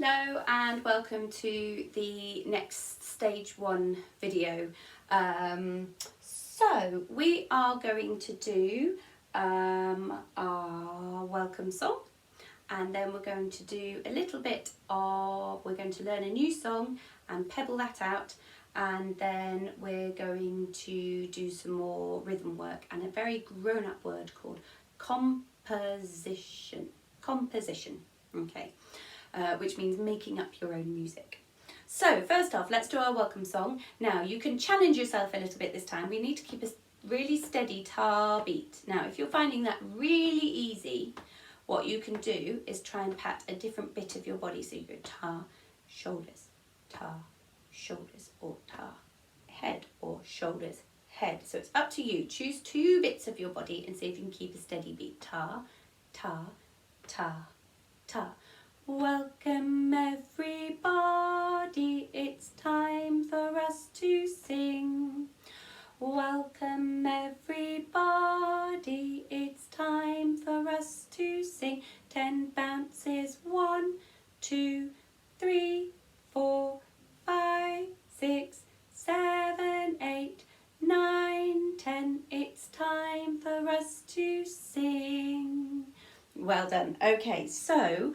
Hello and welcome to the next stage 1 video. So we are going to do our welcome song, and then we're going to do a little bit of, we're going to learn a new song and pebble that out, and then we're going to do some more rhythm work and a very grown-up word called composition, okay, which means making up your own music. So first off, let's do our welcome song. Now you can challenge yourself a little bit this time. We need to keep a really steady tar beat. Now if you're finding that really easy, what you can do is try and pat a different bit of your body. So you go tar, shoulders, or tar, head, or shoulders, head. So it's up to you. Choose 2 bits of your body and see if you can keep a steady beat. Tar, tar, tar, tar. Welcome everybody, it's time for us to sing. Welcome everybody, it's time for us to sing. 10 bounces, 1, 2, 3, 4, 5, 6, 7, 8, 9, 10. It's time for us to sing. Well done. Okay, so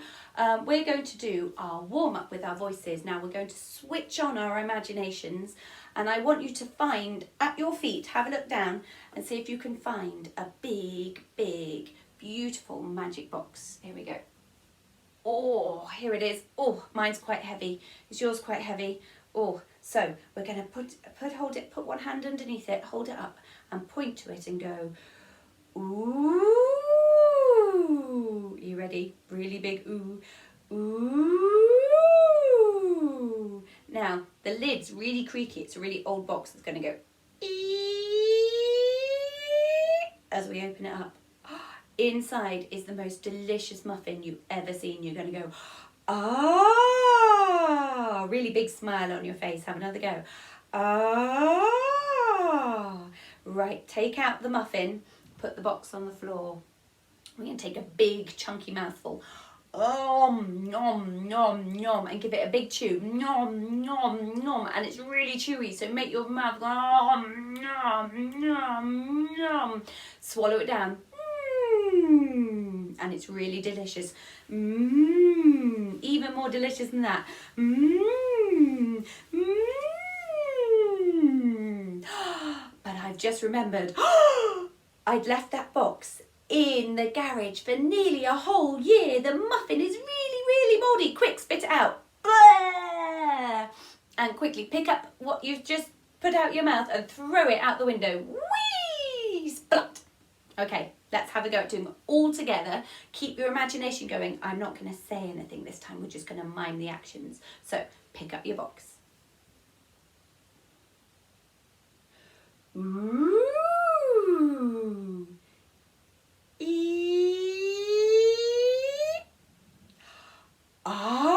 we're going to do our warm-up with our voices. Now we're going to switch on our imaginations, and I want you to find at your feet, have a look down and see if you can find a big, beautiful magic box. Here we go. Oh, here it is. Oh, mine's quite heavy. Is yours quite heavy? Oh, so we're going to put one hand underneath it, hold it up and point to it and go, ooh. You ready? Really big ooh. Ooh. Now, the lid's really creaky. It's a really old box. It's going to go as we open it up. Inside is the most delicious muffin you've ever seen. You're going to go, ah! Really big smile on your face. Have another go. Ah! Right, take out the muffin. Put the box on the floor. We're going to take a big chunky mouthful. Nom, nom, nom, and give it a big chew. Nom, nom, nom, and it's really chewy, so make your mouth nom, nom, nom, nom. Swallow it down. And it's really delicious. Even more delicious than that. But I've just remembered, I'd left that box in the garage for nearly a whole year. The muffin is really moldy. Quick, spit it out. Blah! And quickly pick up what you've just put out your mouth and throw it out the window. Whee! Splat! Okay, let's have a go at doing it all together. Keep your imagination going. I'm not going to say anything this time. We're just going to mime the actions. So, pick up your box. Ooh! Ah!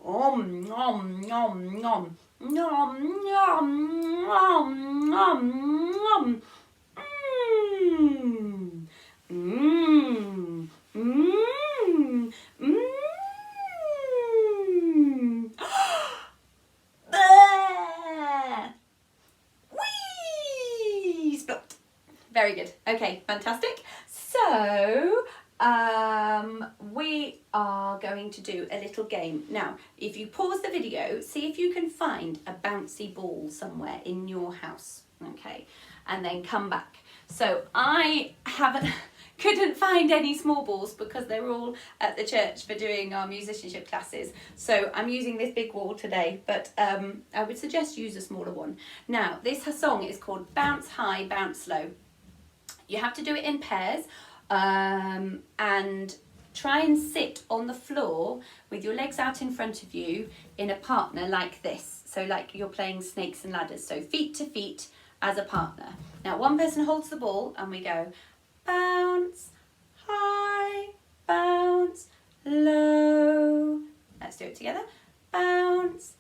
Nom, nom, nom, nom. Nom, nom, nom, nom, nom. Very good. Okay, fantastic. So we are going to do a little game. Now, if you pause the video, see if you can find a bouncy ball somewhere in your house, okay, and then come back. So I couldn't find any small balls because they were all at the church for doing our musicianship classes. So I'm using this big ball today, but I would suggest use a smaller one. Now, this song is called Bounce High, Bounce Low. You have to do it in pairs, and try and sit on the floor with your legs out in front of you in a partner like this. So like you're playing snakes and ladders. So feet to feet as a partner. Now one person holds the ball and we go bounce high, bounce low. Let's do it together. Bounce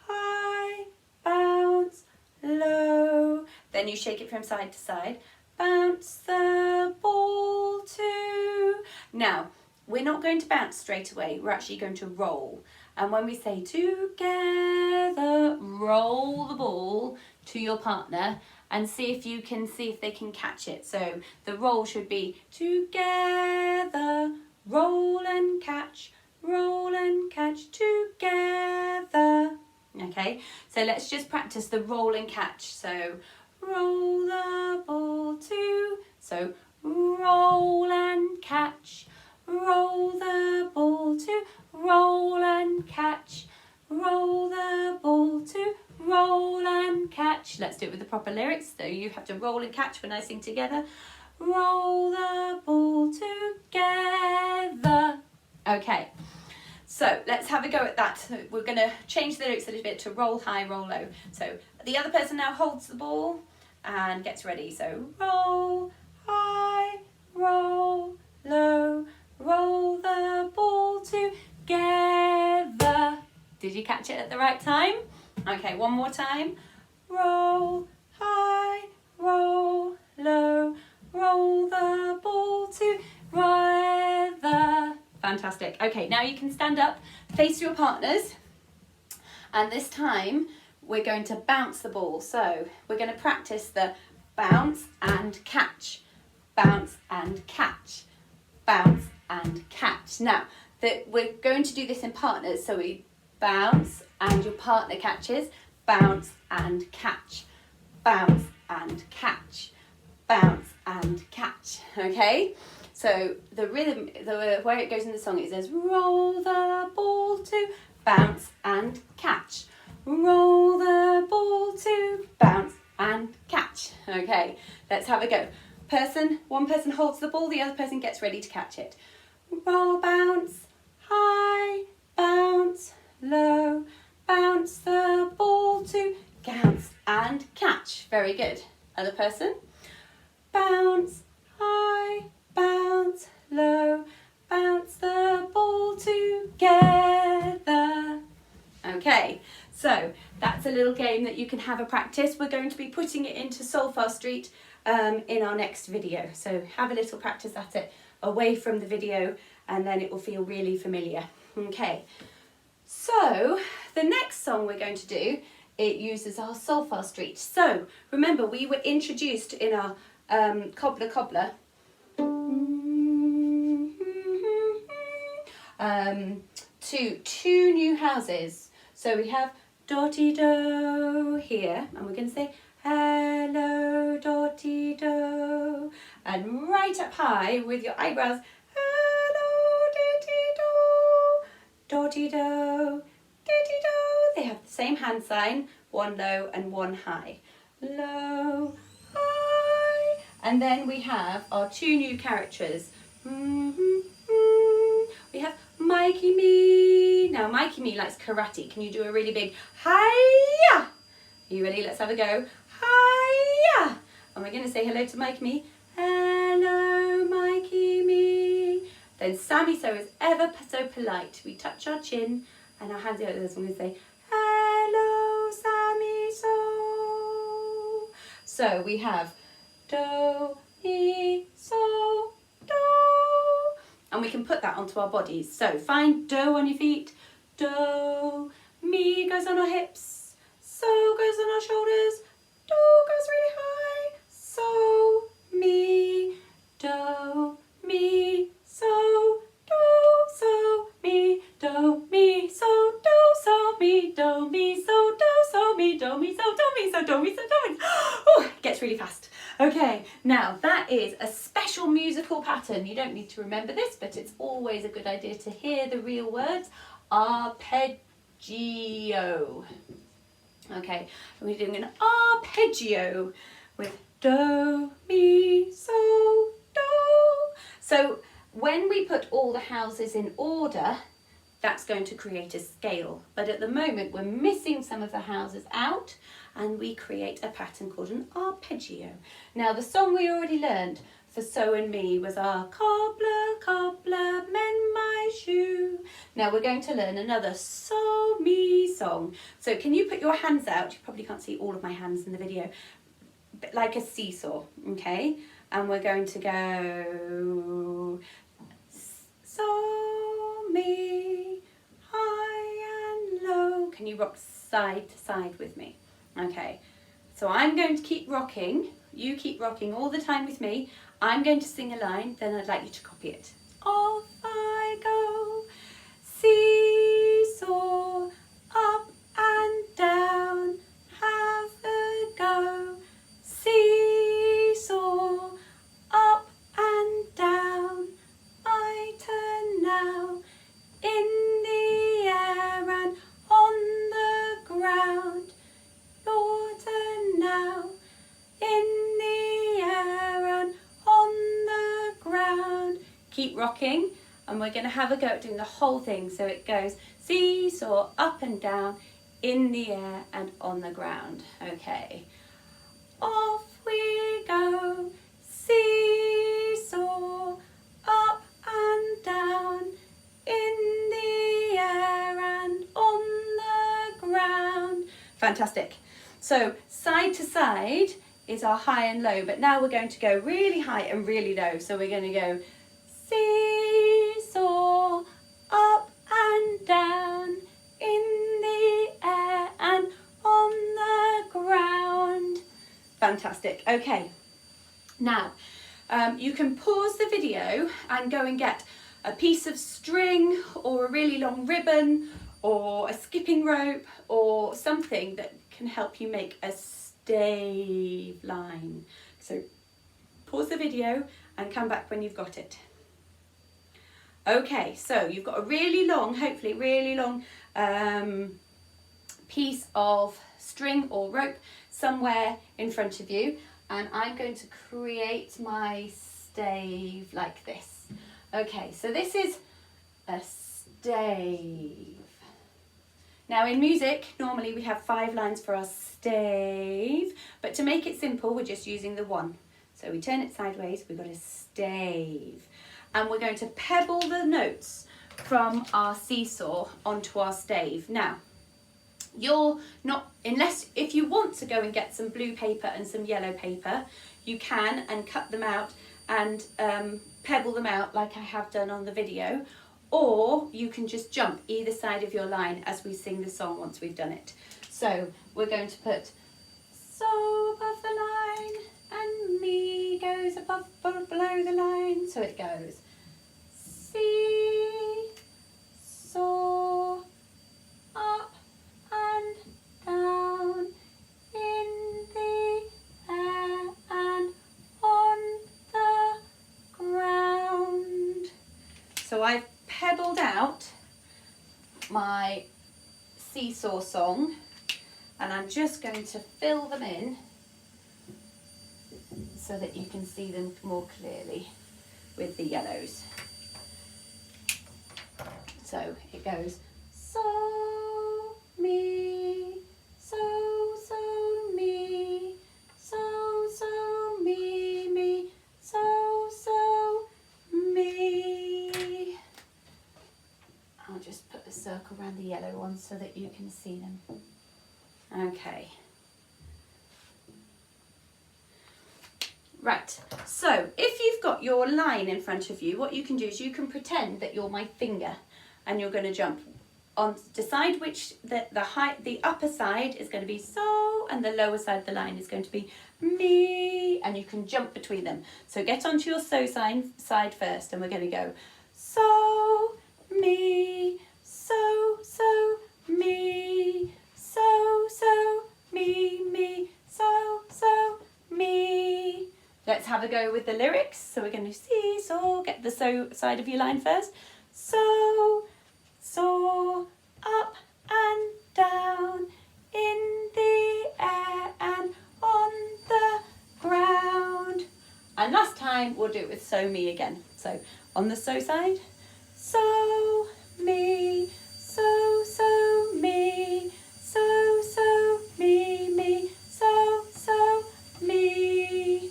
high, bounce low. Then you shake it from side to side. Bounce the ball to Now, we're not going to bounce straight away, we're actually going to roll. And when we say together, roll the ball to your partner and see if they can catch it. So the roll should be together, roll and catch together. Okay, so let's just practice the roll and catch. So roll the ball to, so roll and catch, roll the ball to, roll and catch, roll the ball to, roll and catch. Let's do it with the proper lyrics. So you have to roll and catch when I sing together. Roll the ball together. Okay, so let's have a go at that. So we're going to change the lyrics a little bit to roll high, roll low. So the other person now holds the ball and gets ready. So roll high, roll low, roll the ball together. Did you catch it at the right time? Okay, one more time. Roll high, roll low, roll the ball together. Fantastic. Okay, now you can stand up, face your partners, and this time we're going to bounce the ball. So we're going to practice the bounce and catch, bounce and catch, bounce and catch. Now, we're going to do this in partners, so we bounce and your partner catches, bounce and catch, bounce and catch, bounce and catch. Okay, so the rhythm, the way it goes in the song, it says roll the ball to, bounce and catch, roll the ball to, bounce and catch. Okay, let's have a go. One person holds the ball, the other person gets ready to catch it. Roll, bounce high, bounce low, bounce the ball to, bounce and catch. Very good. Other person. Bounce high, bounce low, bounce the ball together. Okay, so that's a little game that you can have a practice. We're going to be putting it into Solfaing Street in our next video. So have a little practice at it away from the video and then it will feel really familiar. Okay, so the next song we're going to do, it uses our Solfaing Street. So remember, we were introduced in our Cobbler Cobbler to two new houses. So we have Dotty Do here, and we're going to say hello Dotty Do, and right up high with your eyebrows, hello Dotty Do, Dotty Do, Dotty Do. They have the same hand sign, one low and one high. Low, high. And then we have our two new characters. We have Mikey Me. Now Mikey Me likes karate. Can you do a really big hi-ya? Are you ready? Let's have a go. Hi-ya. And we're going to say hello to Mikey Me. Hello Mikey Me. Then Sammy So is ever so polite. We touch our chin and our hands out. This one going to say hello Sammy So. So we have Do, Mi, So, Do. And we can put that onto our bodies. So find Do on your feet. Do, Mi goes on our hips. So goes on our shoulders. Do goes really high. So, Mi, Do, Mi, So, Do, so, Mi, Do, Mi, so, Do, so, Mi, Do, Mi, so, Do, so, Mi, Do, Mi, so, Do, Mi, so, Do, Mi, so, Do, Mi. Oh, it gets really fast. Okay, now that is a special musical pattern. You don't need to remember this, but it's always a good idea to hear the real words. Arpeggio. Okay, we're doing an arpeggio with Do, Mi, So, Do. So when we put all the houses in order, that's going to create a scale. But at the moment, we're missing some of the houses out, and we create a pattern called an arpeggio. Now, the song we already learned for So and Me was our cobbler, cobbler, mend my shoe. Now we're going to learn another So Me song. So can you put your hands out? You probably can't see all of my hands in the video, but like a seesaw, okay? And we're going to go can you rock side to side with me? Okay, so I'm going to keep rocking. You keep rocking all the time with me. I'm going to sing a line, then I'd like you to copy it. Off I go, seesaw, up and down, have a go. Seesaw, up and down, I turn now, in the air and on the ground. Your turn now, in the air and on the ground. Keep rocking, and we're going to have a go at doing the whole thing. So it goes seesaw, up and down, in the air and on the ground. Okay. Off we go, seesaw, up and down, in the air and on the ground. Fantastic. So side to side is our high and low, but now we're going to go really high and really low. So we're going to go seesaw, up and down, in the air and on the ground. Fantastic. Okay, now you can pause the video and go and get a piece of string or a really long ribbon or a skipping rope or something that can help you make a stave line. So pause the video and come back when you've got it. Okay, so you've got a really long, hopefully really long piece of string or rope somewhere in front of you, and I'm going to create my stave like this. Okay, so this is a stave. Now in music, normally we have 5 lines for our stave, but to make it simple, we're just using the one. So we turn it sideways, we've got a stave. And we're going to pebble the notes from our seesaw onto our stave. Now, you're not, unless if you want to go and get some blue paper and some yellow paper, you can and cut them out and pebble them out like I have done on the video, or you can just jump either side of your line as we sing the song once we've done it. So we're going to put so above the line and me goes above below the line. So it goes see, saw, up and down, in the air and on the ground. So I've pebbled out my seesaw song, and I'm just going to fill them in so that you can see them more clearly with the yellows. So it goes so, me, so, so, me, so, so, me, so, so, me. I'll just put a circle around the yellow ones so that you can see them. Okay. Right, so if you've got your line in front of you, what you can do is you can pretend that you're my finger and you're going to jump on, decide which the upper side is going to be so and the lower side of the line is going to be me, and you can jump between them. So get onto your so side first, and we're going to go so, me, so, so, me, so, so, me, so, so, me. Let's have a go with the lyrics. So we're going to seesaw, get the so side of your line first. So, saw, up and down, in the air and on the ground. And last time we'll do it with so, me again. So on the so side, so, me, so, so, me, so, so, me, so, so, me.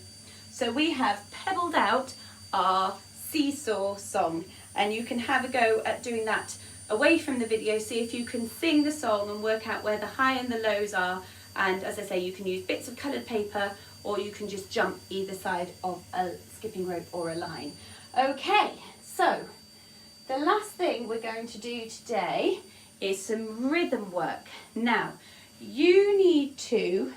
So we have pebbled out our seesaw song, and you can have a go at doing that away from the video. See if you can sing the song and work out where the high and the lows are, and as I say, you can use bits of coloured paper, or you can just jump either side of a skipping rope or a line. Okay, so the last thing we're going to do today is some rhythm work. Now, you need to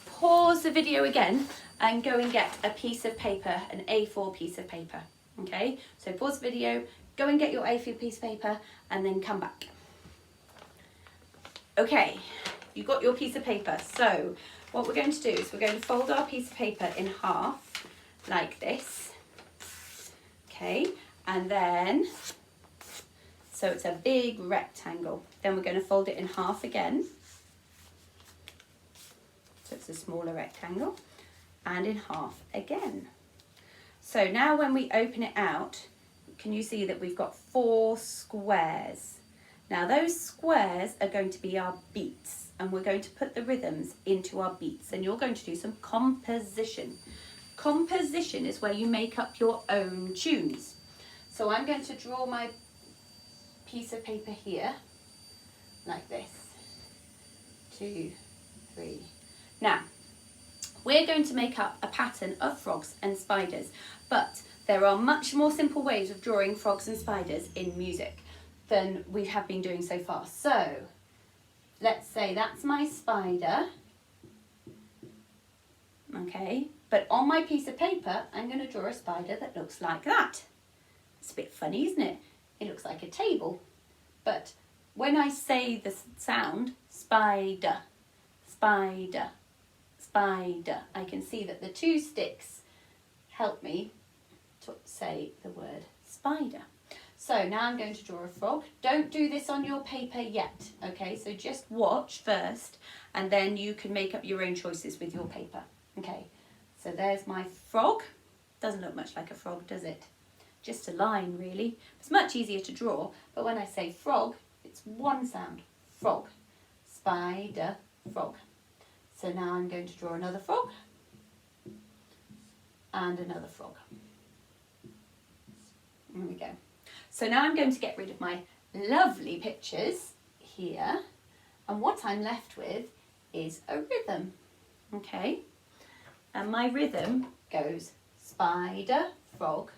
pause the video again and go and get a piece of paper, an A4 piece of paper. Okay, so pause the video, go and get your A4 piece of paper, and then come back. Okay, you got your piece of paper. So what we're going to do is we're going to fold our piece of paper in half like this. Okay, and then, so it's a big rectangle. Then we're going to fold it in half again. So it's a smaller rectangle, and in half again. So now when we open it out, can you see that we've got 4 squares? Now those squares are going to be our beats, and we're going to put the rhythms into our beats, and you're going to do some composition. Composition is where you make up your own tunes. So I'm going to draw my piece of paper here, like this. 2, 3. Now, we're going to make up a pattern of frogs and spiders, but there are much more simple ways of drawing frogs and spiders in music than we have been doing so far. So, let's say that's my spider, okay, but on my piece of paper, I'm going to draw a spider that looks like that. It's a bit funny, isn't it? It looks like a table, but when I say the sound, spider, spider, spider, I can see that the 2 sticks help me to say the word spider. So now I'm going to draw a frog. Don't do this on your paper yet, okay? So just watch first, and then you can make up your own choices with your paper. Okay, so there's my frog. Doesn't look much like a frog, does it? Just a line, really. It's much easier to draw, but when I say frog, it's one sound, frog, spider, frog. So now I'm going to draw another frog and another frog. There we go. So now I'm going to get rid of my lovely pictures here, and what I'm left with is a rhythm, okay? And my rhythm goes spider, frog,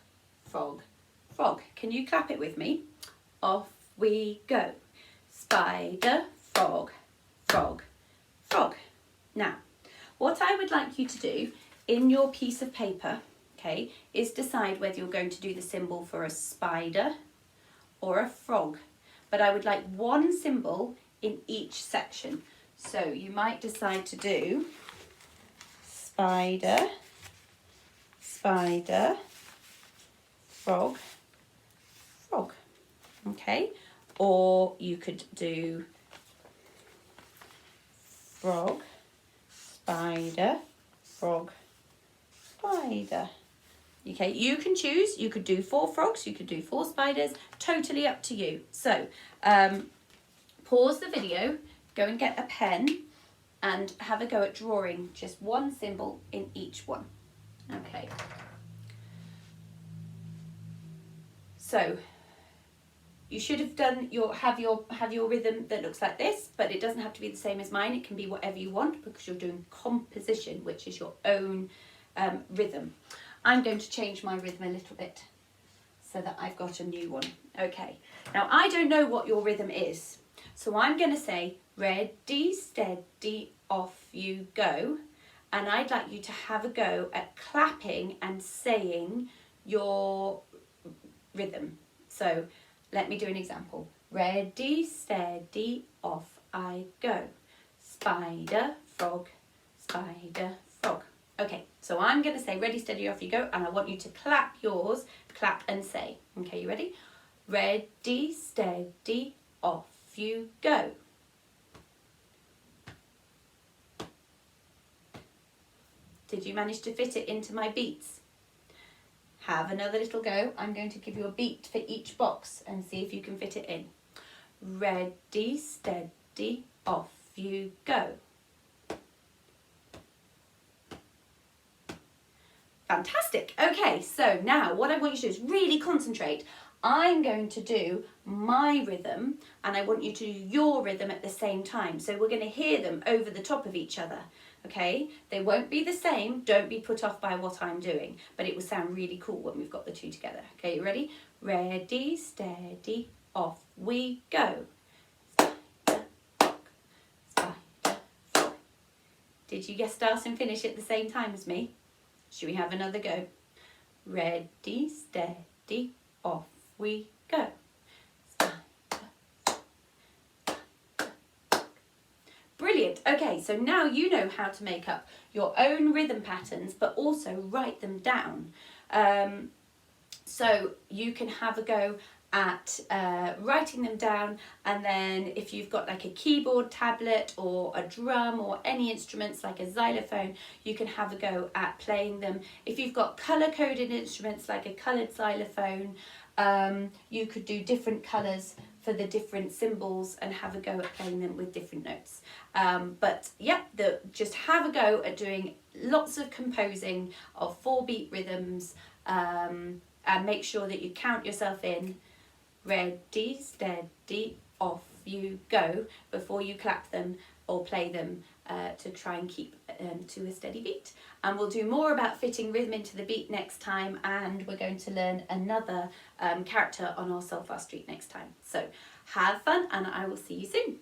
frog, frog. Can you clap it with me? Off we go. Spider, frog, frog, frog. Now, what I would like you to do in your piece of paper, okay, is decide whether you're going to do the symbol for a spider or a frog. But I would like one symbol in each section. So you might decide to do spider, spider, frog, frog, okay? Or you could do frog, spider, frog, spider. Okay, you can choose. You could do 4 frogs, you could do 4 spiders, totally up to you. So, pause the video, go and get a pen and have a go at drawing just one symbol in each one. Okay. So, you should have done have your rhythm that looks like this, but it doesn't have to be the same as mine. It can be whatever you want because you're doing composition, which is your own rhythm. I'm going to change my rhythm a little bit so that I've got a new one. Okay, now I don't know what your rhythm is, so I'm going to say ready, steady, off you go, and I'd like you to have a go at clapping and saying your rhythm. So let me do an example. Ready, steady, off I go. Spider, frog, spider, frog. Okay, so I'm going to say ready, steady, off you go, and I want you to clap yours, clap and say. Okay, you ready? Ready, steady, off you go. Did you manage to fit it into my beats? Have another little go. I'm going to give you a beat for each box and see if you can fit it in. Ready, steady, off you go. Fantastic. Okay, so now what I want you to do is really concentrate. I'm going to do my rhythm and I want you to do your rhythm at the same time. So we're going to hear them over the top of each other. okay? They won't be the same, don't be put off by what I'm doing, but it will sound really cool when we've got the two together. Okay, you ready? Ready, steady, off we go. Spider, frog, spider, frog. Did you guess start and finish at the same time as me? Should we have another go? Ready, steady, off we go. Brilliant. Okay, so now you know how to make up your own rhythm patterns, but also write them down. So you can have a go at writing them down, and then if you've got like a keyboard tablet or a drum or any instruments like a xylophone, you can have a go at playing them. If you've got colour-coded instruments like a coloured xylophone, you could do different colours for the different symbols and have a go at playing them with different notes. But yeah, just have a go at doing lots of composing of 4-beat rhythms, and make sure that you count yourself in. Ready, steady, off you go, before you clap them or play them, to try and keep to a steady beat. And we'll do more about fitting rhythm into the beat next time, and we're going to learn another character on our solfa street next time. So have fun, and I will see you soon.